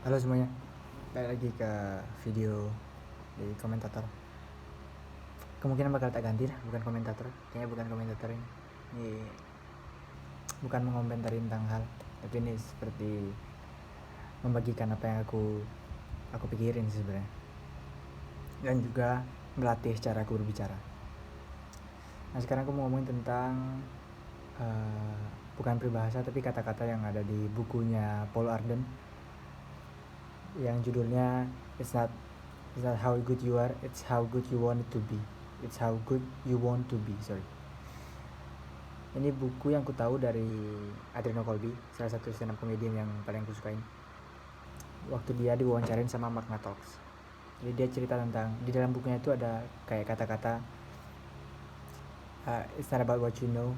Halo semuanya, balik lagi ke video di komentator. Kemungkinan bakal tak ganti lah, bukan komentator. Kayaknya bukan komentator ini. Ini bukan mengomentari tentang hal, tapi ini seperti membagikan apa yang aku pikirin sih sebenarnya. Dan juga melatih cara aku berbicara. Nah sekarang aku mau ngomongin tentang bukan peribahasa tapi kata-kata yang ada di bukunya Paul Arden yang judulnya It's not how good you are, it's how good you want it to be. It's how good you want to be. Ini buku yang ku tahu dari Adriano Colby, salah satu stand up comedian yang paling aku sukain. Waktu dia diwawancarain sama Magna Talks. Jadi dia cerita tentang, di dalam bukunya itu ada kayak kata-kata it's not about what you know,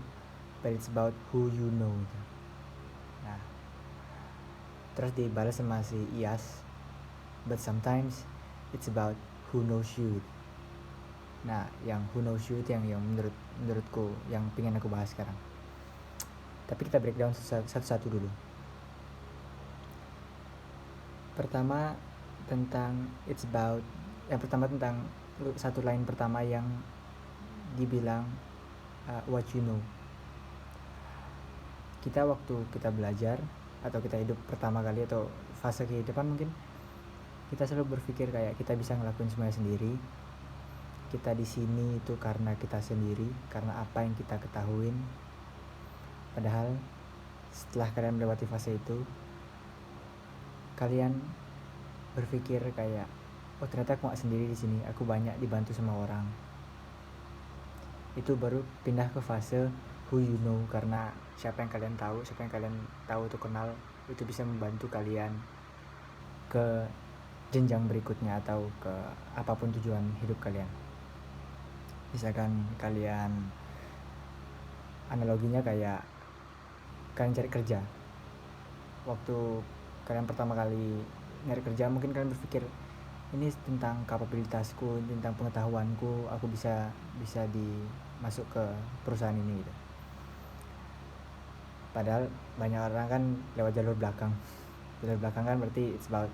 but it's about who you know. Nah, terus dibalas sama si Iyas, but sometimes it's about who knows you. Nah, yang who knows you itu yang menurutku yang pengen aku bahas sekarang. Tapi kita breakdown satu-satu dulu. Pertama tentang it's about, yang pertama tentang satu line pertama yang dibilang what you know. Kita waktu kita belajar atau kita hidup pertama kali atau fase kehidupan mungkin kita selalu berpikir kayak kita bisa ngelakuin semuanya sendiri. Kita di sini itu karena kita sendiri, karena apa yang kita ketahuin. Padahal setelah kalian melewati fase itu, kalian berpikir kayak, oh ternyata aku gak sendiri di sini, aku banyak dibantu sama orang. Itu baru pindah ke fase who you know, karena siapa yang kalian tahu itu kenal, itu bisa membantu kalian ke jenjang berikutnya atau ke apapun tujuan hidup kalian. Misalkan kalian, analoginya kayak kalian cari kerja. Waktu kalian pertama kali nyari kerja, mungkin kalian berpikir ini tentang kapabilitasku, tentang pengetahuanku, aku bisa masuk ke perusahaan ini gitu. Padahal banyak orang kan lewat jalur belakang. Jalur belakang kan berarti it's about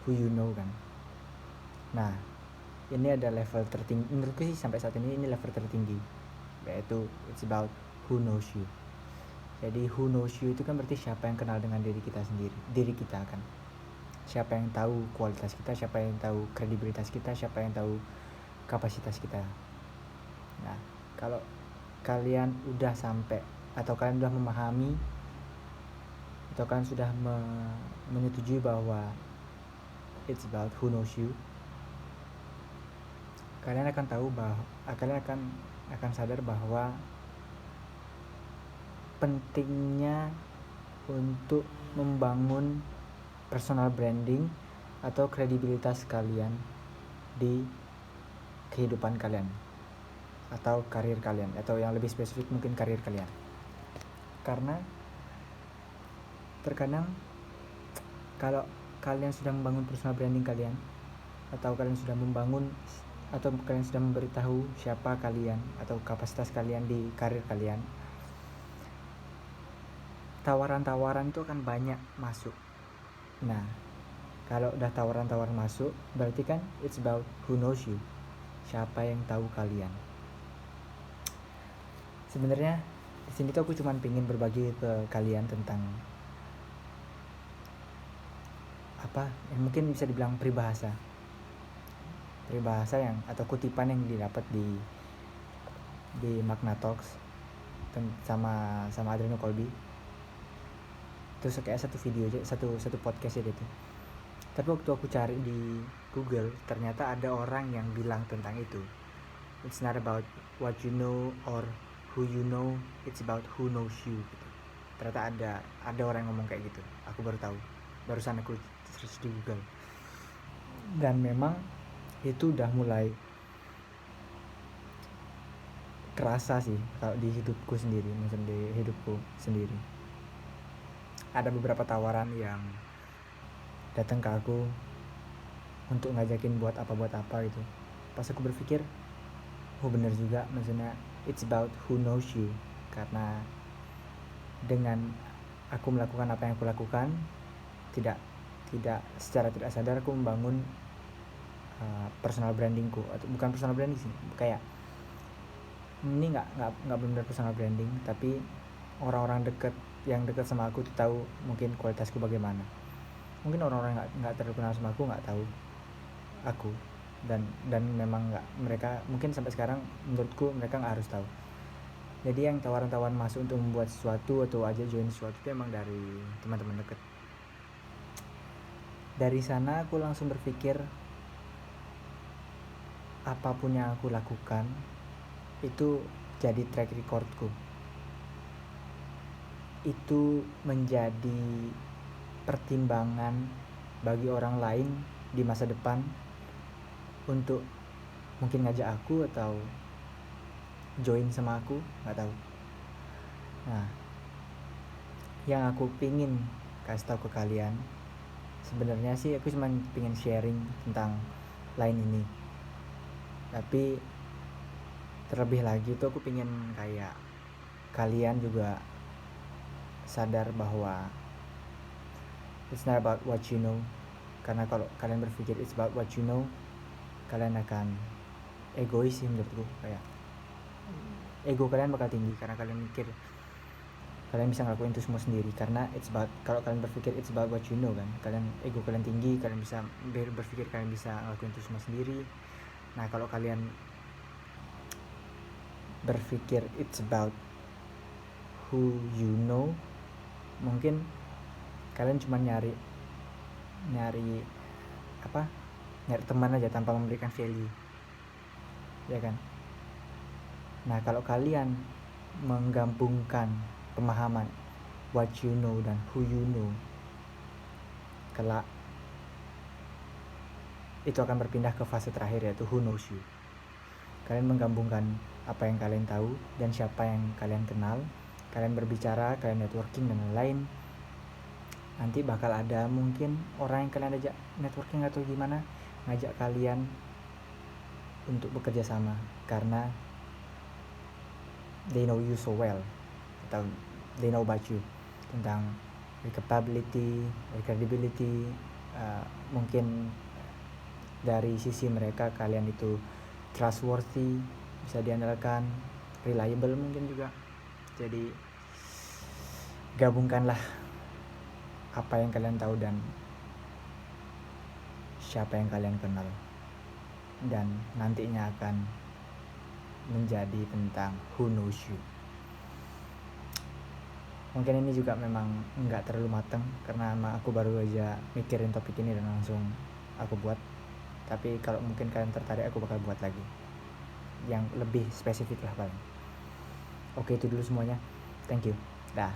who you know kan. Nah, ini ada level tertinggi menurutku sih sampai saat ini level tertinggi, yaitu it's about who knows you. Jadi who knows you itu kan berarti siapa yang kenal dengan diri kita sendiri, diri kita kan. Siapa yang tahu kualitas kita, siapa yang tahu kredibilitas kita, siapa yang tahu kapasitas kita. Nah, kalau kalian udah sampai atau kalian udah memahami atau kalian sudah menyetujui bahwa it's about who knows you, kalian akan tahu bahwa kalian akan sadar bahwa pentingnya untuk membangun personal branding atau kredibilitas kalian di kehidupan kalian atau karir kalian, atau yang lebih spesifik mungkin karir kalian. Karena terkadang kalau kalian sudah membangun personal branding kalian, atau kalian sudah membangun atau kalian sudah memberitahu siapa kalian atau kapasitas kalian di karir kalian, tawaran-tawaran itu akan banyak masuk. Nah, kalau udah tawaran-tawaran masuk, berarti kan it's about who knows you, siapa yang tahu kalian. Sebenarnya di sini tuh aku cuma pengen berbagi ke kalian tentang apa yang mungkin bisa dibilang peribahasa yang atau kutipan yang didapat di Magna Talks sama Adriano Colby. Terus kayak satu video aja, satu podcast aja gitu. Tapi waktu aku cari di Google, ternyata ada orang yang bilang tentang itu. It's not about what you know or who you know, it's about who knows you gitu. Ternyata ada orang yang ngomong kayak gitu. Aku baru tahu, barusan aku search di Google. Dan memang itu udah mulai kerasa sih kalau di hidupku sendiri, Ada beberapa tawaran yang datang ke aku untuk ngajakin buat apa gitu. Pas aku berpikir, oh bener juga, maksudnya it's about who knows you. Karena dengan aku melakukan apa yang aku lakukan, tidak secara tidak sadar aku membangun personal brandingku, atau bukan personal branding sih, kayak ini nggak benar personal branding, tapi orang-orang yang dekat sama aku tuh tahu mungkin kualitasku bagaimana. Mungkin orang-orang nggak terlalu kenal sama aku nggak tahu aku, dan memang nggak, mereka mungkin sampai sekarang menurutku mereka nggak harus tahu. Jadi yang tawaran masuk untuk membuat sesuatu atau aja join sesuatu itu emang dari teman-teman dekat. Dari sana aku langsung berpikir apapun yang aku lakukan itu jadi track recordku, itu menjadi pertimbangan bagi orang lain di masa depan untuk mungkin ngajak aku atau join sama aku, nggak tahu. Nah, yang aku pingin kasih tahu ke kalian, sebenarnya sih aku cuma pingin sharing tentang line ini, tapi terlebih lagi tuh aku pingin kayak kalian juga sadar bahwa it's not about what you know. Karena kalau kalian berpikir it's about what you know, kalian akan egois sih menurutku. Kayak ego kalian bakal tinggi karena kalian mikir kalian bisa ngelakuin itu semua sendiri. Karena kalau kalian berpikir it's about what you know kan, ego kalian tinggi, kalian bisa berpikir kalian bisa ngelakuin itu semua sendiri. Nah, kalau kalian berpikir it's about who you know, mungkin kalian cuma nyari teman aja tanpa memberikan value, ya kan? Nah, kalau kalian menggabungkan pemahaman what you know dan who you know, kelak itu akan berpindah ke fase terakhir, yaitu who knows you. Kalian menggabungkan apa yang kalian tahu dan siapa yang kalian kenal, kalian berbicara, kalian networking dan lain-lain. Nanti bakal ada mungkin orang yang kalian ajak networking atau gimana, ngajak kalian untuk bekerja sama karena they know you so well, atau they know about you, tentang your capability, your credibility. Mungkin dari sisi mereka kalian itu trustworthy, bisa diandalkan, reliable mungkin juga. Jadi gabungkanlah apa yang kalian tahu dan siapa yang kalian kenal, dan nantinya akan menjadi tentang who knows you. Mungkin ini juga memang nggak terlalu matang karena aku baru aja mikirin topik ini dan langsung aku buat. Tapi kalau mungkin kalian tertarik, aku bakal buat lagi yang lebih spesifik lah paling. Oke, itu dulu semuanya. Thank you. Dah.